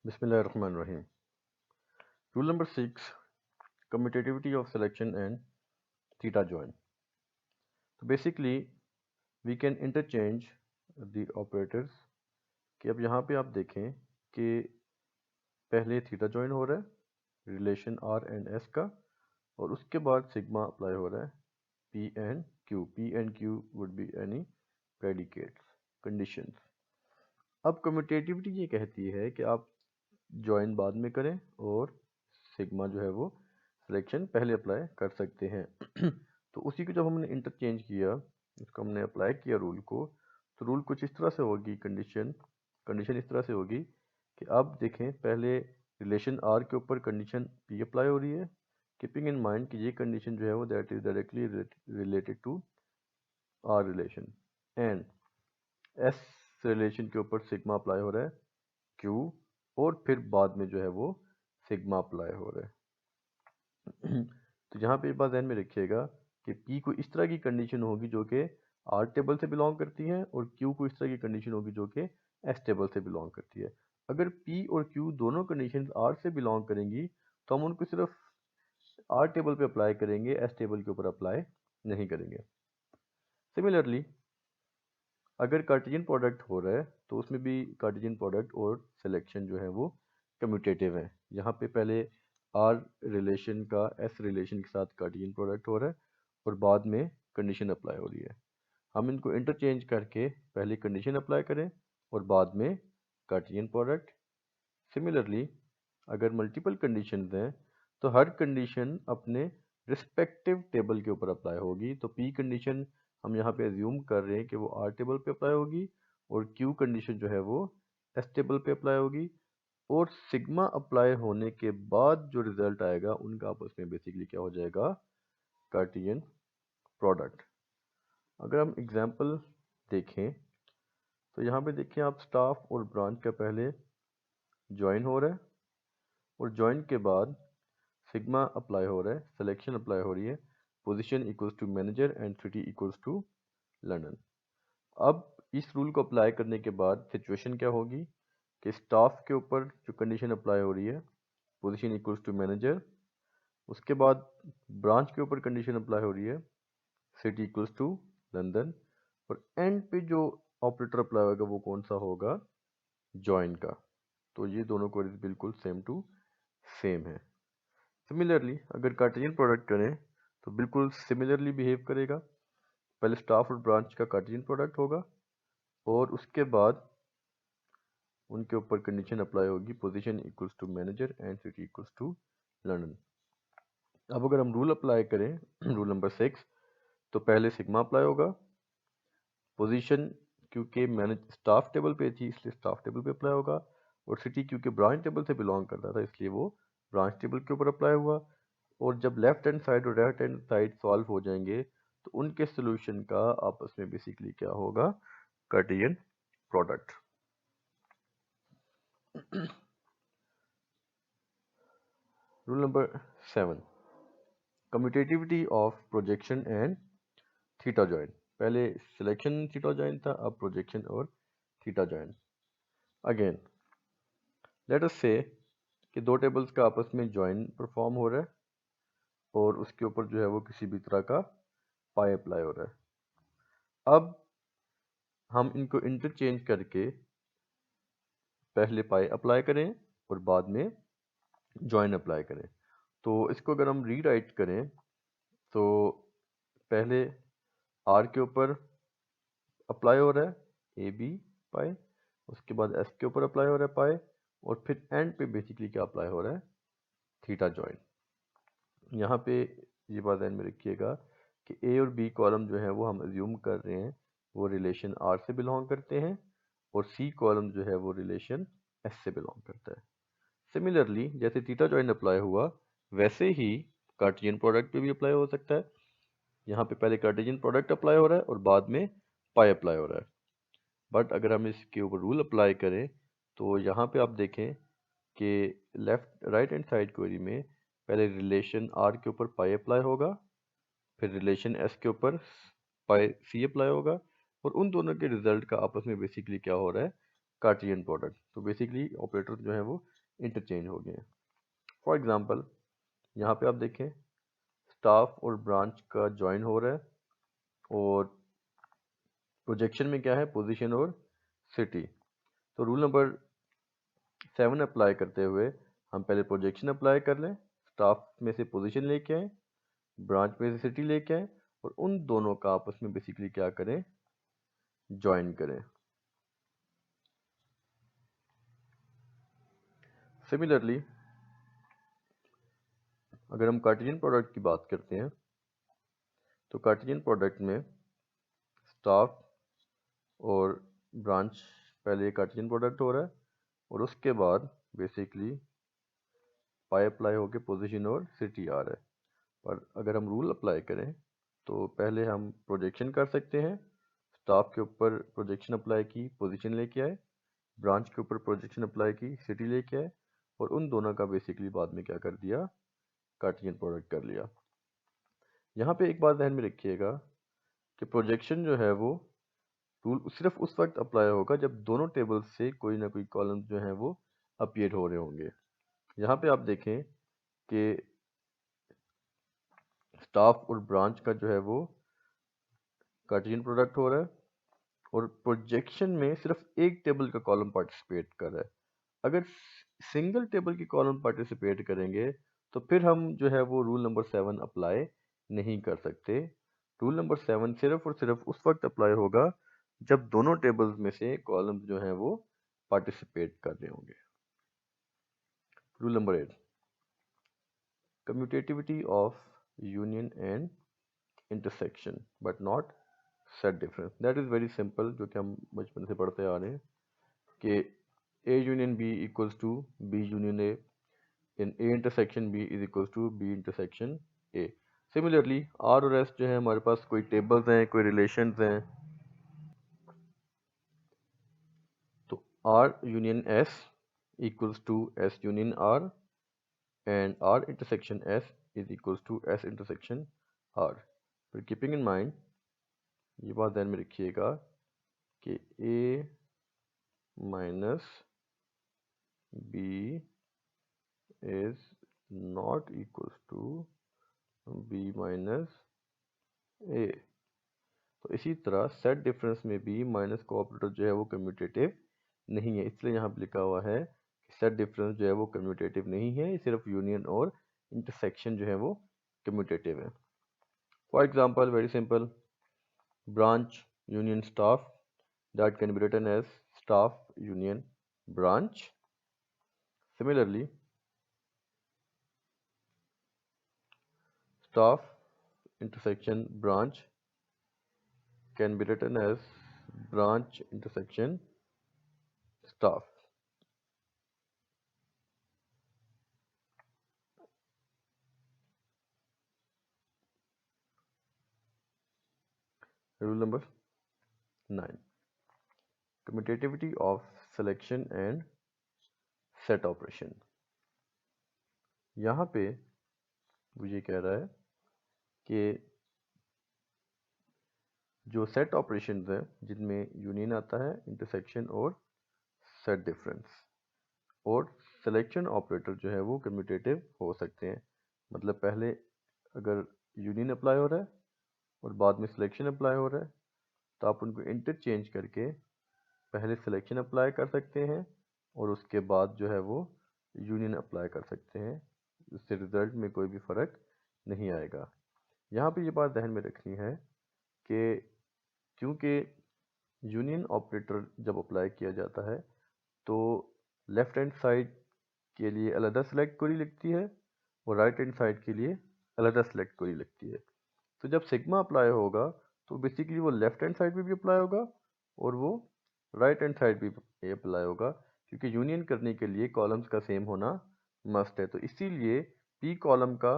Bismillahirrahmanirrahim. Rule number 6, commutativity of selection and theta join. So basically we can interchange the operators कि अब यहाँ पे आप देखें कि पहले थीटा ज्वाइन हो रहा है रिलेशन आर एंड एस का और उसके बाद सिग्मा अप्लाई हो रहा है P and Q. P and Q would be any predicates conditions. अब कम्यूटेटिविटी ये कहती है कि आप ज्वाइन बाद में करें और सिग्मा जो है वो सिलेक्शन पहले अप्लाई कर सकते हैं. तो उसी को जब हमने इंटरचेंज किया, उसको हमने अप्लाई किया रूल को, तो रूल कुछ इस तरह से होगी, कंडीशन इस तरह से होगी कि आप देखें पहले रिलेशन आर के ऊपर कंडीशन पी अप्लाई हो रही है, कीपिंग इन माइंड कि ये कंडीशन जो है वो that is directly related to R relation, and S relation के ऊपर सिग्मा अप्लाई हो रहा है क्यू, और फिर बाद में जो है वो सिग्मा अप्लाई हो रहा है. तो यहाँ पे एक बात ध्यान में रखिएगा कि P को इस तरह की कंडीशन होगी जो कि R टेबल से बिलोंग करती है और Q को इस तरह की कंडीशन होगी जो कि S टेबल से बिलोंग करती है. अगर P और Q दोनों कंडीशन R से बिलोंग करेंगी तो हम उनको सिर्फ R टेबल पे अप्लाई करेंगे, S टेबल के ऊपर अप्लाई नहीं करेंगे. सिमिलरली अगर कार्टेशियन प्रोडक्ट हो रहा है तो उसमें भी कार्टेशियन प्रोडक्ट और सिलेक्शन जो है वो कम्यूटेटिव है. यहाँ पे पहले आर रिलेशन का एस रिलेशन के साथ कार्टेशियन प्रोडक्ट हो रहा है और बाद में कंडीशन अप्लाई हो रही है. हम इनको इंटरचेंज करके पहले कंडीशन अप्लाई करें और बाद में कार्टेशियन प्रोडक्ट. सिमिलरली अगर मल्टीपल कंडीशंस हैं तो हर कंडीशन अपने रिस्पेक्टिव टेबल के ऊपर अप्लाई होगी. तो पी कंडीशन हम यहाँ पे एज्यूम कर रहे हैं कि वो आर टेबल पे अप्लाई होगी और क्यू कंडीशन जो है वो एस टेबल पे अप्लाई होगी, और सिग्मा अप्लाई होने के बाद जो रिजल्ट आएगा उनका आपस में बेसिकली क्या हो जाएगा, कार्टेशियन प्रोडक्ट. अगर हम एग्जांपल देखें तो यहाँ पे देखिए आप स्टाफ और ब्रांच का पहले ज्वाइन हो रहा है और ज्वाइन के बाद सिग्मा अप्लाई हो रहा है, सिलेक्शन अप्लाई हो रही है, position equals to manager and city equals to London. अब इस रूल को अप्लाई करने के बाद सिचुएशन क्या होगी कि स्टाफ के ऊपर जो कंडीशन अप्लाई हो रही है पोजीशन इक्वल्स टू मैनेजर, उसके बाद ब्रांच के ऊपर कंडीशन अप्लाई हो रही है सिटी इक्वल्स टू लंदन, और एंड पे जो ऑपरेटर अप्लाई होगा वो कौन सा होगा, ज्वाइन का. तो ये दोनों को बिल्कुल सेम टू सेम है. सिमिलरली अगर कार्टेशियन प्रोडक्ट करें तो बिल्कुल सिमिलरली बिहेव करेगा. पहले स्टाफ और ब्रांच का कार्टेशियन प्रोडक्ट होगा और उसके बाद उनके ऊपर कंडीशन अप्लाई होगी position equals to manager and city equals to London. अब अगर हम रूल अप्लाई करें रूल नंबर 6, तो पहले सिग्मा अप्लाई होगा, पोजीशन क्योंकि मैनेज स्टाफ टेबल पे थी इसलिए स्टाफ टेबल पे अप्लाई होगा, और सिटी क्योंकि ब्रांच टेबल से बिलोंग करता था इसलिए वो ब्रांच टेबल के ऊपर अप्लाई हुआ. और जब लेफ्ट हैंड साइड और राइट हैंड साइड सॉल्व हो जाएंगे तो उनके सोल्यूशन का आपस में बेसिकली क्या होगा, Cartesian product. Rule number 7, commutativity of projection and theta join. पहले सिलेक्शन थीटा जॉइन था, अब प्रोजेक्शन और theta join. Again let us से कि दो टेबल्स का आपस में जॉइन परफॉर्म हो रहा है और उसके ऊपर जो है वो किसी भी तरह का पाई अप्लाई हो रहा है. अब हम इनको इंटरचेंज करके पहले पाई अप्लाई करें और बाद में जॉइन अप्लाई करें. तो इसको अगर हम रीराइट करें तो पहले आर के ऊपर अप्लाई हो रहा है ए बी पाई, उसके बाद एस के ऊपर अप्लाई हो रहा है पाई, और फिर एंड पे बेसिकली क्या अप्लाई हो रहा है, थीटा जॉइन. यहाँ पे ये बात ध्यान में रखिएगा कि ए और बी कॉलम जो है वो हम अज्यूम कर रहे हैं वो रिलेशन आर से बिलोंग करते हैं और सी कॉलम जो है वो रिलेशन एस से बिलोंग करता है. सिमिलरली जैसे थीटा जॉइन अप्लाई हुआ वैसे ही कार्टेशियन प्रोडक्ट पे भी अप्लाई हो सकता है. यहाँ पे पहले कार्टेशियन प्रोडक्ट अप्लाई हो रहा है और बाद में पाई अप्लाई हो रहा है. बट अगर हम इसके ऊपर रूल अप्लाई करें तो यहाँ पे आप देखें कि left right hand side query में पहले रिलेशन आर के ऊपर पाई अप्लाई होगा, फिर रिलेशन एस के ऊपर पाई सी अप्लाई होगा, और उन दोनों के रिजल्ट का आपस में बेसिकली क्या हो रहा है, कार्टेशियन प्रोडक्ट। तो बेसिकली ऑपरेटर जो है वो इंटरचेंज हो गए हैं। फॉर एग्जांपल यहाँ पे आप देखें स्टाफ और ब्रांच का ज्वाइन हो रहा है और प्रोजेक्शन में क्या है, पोजीशन और सिटी। तो रूल नंबर 7 अप्लाई करते हुए हम पहले प्रोजेक्शन अप्लाई कर लें, स्टाफ में से पोजीशन लेके आए, ब्रांच में से सिटी लेके आए और उन दोनों का आपस में बेसिकली क्या करें, ज्वाइन करें। सिमिलरली अगर हम कार्टेशियन प्रोडक्ट की बात करते हैं तो कार्टेशियन प्रोडक्ट में स्टाफ और ब्रांच पहले कार्टेशियन प्रोडक्ट हो रहा है और उसके बाद बेसिकली पाई अप्लाई होके पोजीशन और सिटी आ रहा है। पर अगर हम रूल अप्लाई करें तो पहले हम प्रोजेक्शन कर सकते हैं, स्टाफ के ऊपर प्रोजेक्शन अप्लाई की, पोजीशन लेके आए, ब्रांच के ऊपर प्रोजेक्शन अप्लाई की, सिटी लेके आए और उन दोनों का बेसिकली बाद में क्या कर दिया, कार्टेशियन प्रोडक्ट कर लिया। यहाँ पे एक बात ध्यान में रखिएगा कि प्रोजेक्शन जो है वो रूल सिर्फ उस वक्त अप्लाई होगा जब दोनों टेबल से कोई ना कोई कॉलम जो है वो अपीयर हो रहे होंगे। यहाँ पे आप देखें कि स्टाफ और ब्रांच का जो है वो कार्टेशियन प्रोडक्ट हो रहा है और प्रोजेक्शन में सिर्फ एक टेबल का कॉलम पार्टिसिपेट कर रहा है। अगर सिंगल टेबल की कॉलम पार्टिसिपेट करेंगे तो फिर हम जो है वो रूल नंबर 7 अप्लाई नहीं कर सकते। रूल नंबर 7 सिर्फ और सिर्फ उस वक्त अप्लाई होगा जब दोनों टेबल्स में से कॉलम जो है वो पार्टिसिपेट कर रहे होंगे। Rule number 8, commutativity of union and intersection but not set difference. That is very simple, जो कि हम बचपन से पढ़ते आ रहे हैं कि A union B equals to B union A, in A intersection B is equals to B intersection A। Similarly R और S जो है हमारे पास कोई टेबल्स हैं, कोई रिलेशंस हैं, तो R union S equals to S union R and R intersection S is equals to S intersection R। फिर कीपिंग इन माइंड ये बात ध्यान में रखिएगा कि A minus B is not equals to B minus A। तो इसी तरह सेट डिफरेंस में भी माइनस का ऑपरेटर जो है वो कम्यूटेटिव नहीं है, इसलिए यहाँ पे लिखा हुआ है कि सेट डिफरेंस जो है वो कम्यूटेटिव नहीं है, सिर्फ यूनियन और इंटरसेक्शन जो है वो कम्यूटेटिव है। For example very simple, branch union staff that can be written as staff union branch. Similarly staff intersection branch can be written as branch intersection staff। Rule number 9, commutativity of selection and set operation। यहाँ पे वो ये कह रहा है कि जो set operations हैं जिनमें यूनियन आता है, इंटरसेक्शन और सेट डिफरेंस, और सिलेक्शन ऑपरेटर जो है वो कम्यूटेटिव हो सकते हैं। मतलब पहले अगर यूनियन अप्लाई हो रहा है और बाद में सिलेक्शन अप्लाई हो रहा है तो आप उनको इंटरचेंज करके पहले सिलेक्शन अप्लाई कर सकते हैं और उसके बाद जो है वो यूनियन अप्लाई कर सकते हैं, इससे रिजल्ट में कोई भी फ़र्क नहीं आएगा। यहाँ पे ये बात ध्यान में रखनी है कि क्योंकि यूनियन ऑपरेटर जब अप्लाई किया जाता है तो लेफ़्ट हैंड साइड के लिए अलग सेलेक्ट क्वेरी लिखती है और राइट हैंड साइड के लिए अलग सेलेक्ट क्वेरी लिखती है। तो जब सिग्मा अप्लाई होगा तो बेसिकली वो लेफ़्ट हैंड साइड पे भी अप्लाई होगा और वो राइट हैंड साइड भी अप्लाई होगा, क्योंकि यूनियन करने के लिए कॉलम्स का सेम होना मस्ट है। तो इसीलिए पी कॉलम का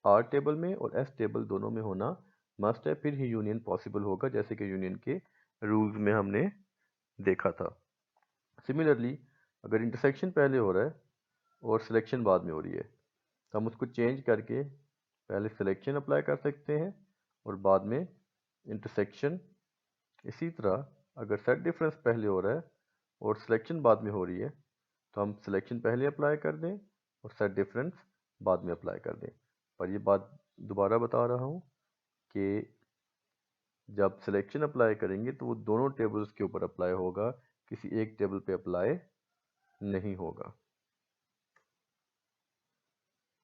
आर टेबल में और एस टेबल दोनों में होना मस्ट है, फिर ही यूनियन पॉसिबल होगा, जैसे कि यूनियन के रूल्स में हमने देखा था। सिमिलरली अगर इंटरसेक्शन पहले हो रहा है और सिलेक्शन बाद में हो रही है तो हम उसको चेंज करके पहले सिलेक्शन अप्लाई कर सकते हैं और बाद में इंटरसेक्शन। इसी तरह अगर सेट डिफरेंस पहले हो रहा है और सिलेक्शन बाद में हो रही है, तो हम सिलेक्शन पहले अप्लाई कर दें और सेट डिफरेंस बाद में अप्लाई कर दें। पर ये बात दोबारा बता रहा हूँ कि जब सिलेक्शन अप्लाई करेंगे तो वो दोनों टेबल्स के ऊपर अप्लाई होगा, किसी एक टेबल पे अप्लाई नहीं होगा।